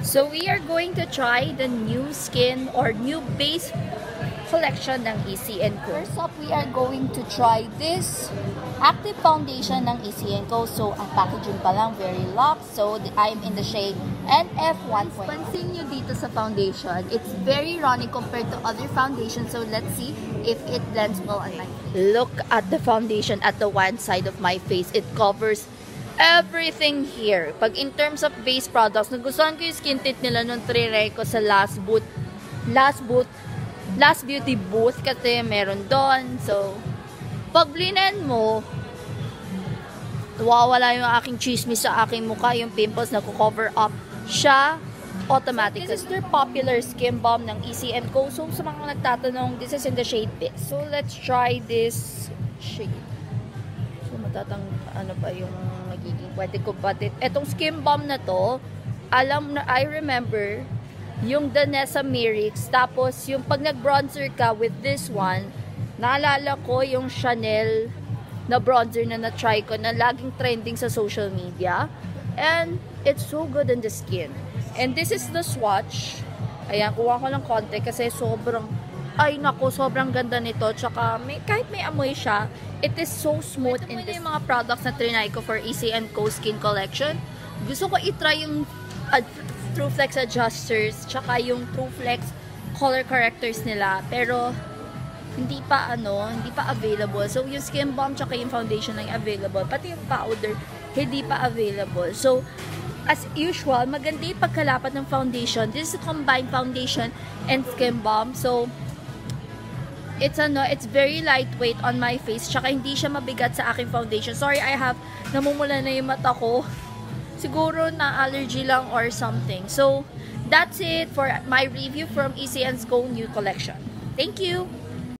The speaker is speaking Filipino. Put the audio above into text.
So we are going to try the new skin or new base collection ng EC&Co. First up, we are going to try this active foundation ng EC&Co. So ang packaging pa lang very luxe. So I'm in the shade NF1. Pansin nyo dito sa foundation, it's very runny compared to other foundations. So let's see if it blends well on my face. Look at the foundation at the one side of my face. It covers everything here. Pag in terms of base products, nagustuhan ko yung skin tint nila nung trinay ko sa last beauty booth kasi meron doon. So, pag blinen mo, nawawala yung aking chismis sa aking mukha, yung pimples na cover up siya automatic. This is their popular skin balm ng EC&Co. So, sa mga nagtatanong, this is in the shade Bit. So, let's try this shade. So, ano ba yung magiging pwede ko batit. Etong skin balm na to, I remember, yung Danessa Myricks, tapos yung pag nag-bronzer ka with this one, naalala ko yung Chanel na bronzer na na-try ko na laging trending sa social media. And it's so good on the skin. And this is the swatch. Ayan, kuha ko ng konti kasi sobrang ganda nito. Tsaka kahit may amoy siya, it is so smooth. Ito muna yung mga products na trinay ko for EC&Co Skin Collection. Gusto ko i-try yung TrueFlex adjusters, tsaka yung TrueFlex color correctors nila. Pero, hindi pa available. So, yung skin balm tsaka yung foundation ay available. Pati yung powder, hindi pa available. So, as usual, maganda yung pagkalapat ng foundation. This is a combined foundation and skin balm. So, it's very lightweight on my face. Tsaka hindi siya mabigat sa aking foundation. Sorry, namumula na yung mata ko. Siguro na allergy lang or something. So, that's it for my review from EC&Co new collection. Thank you!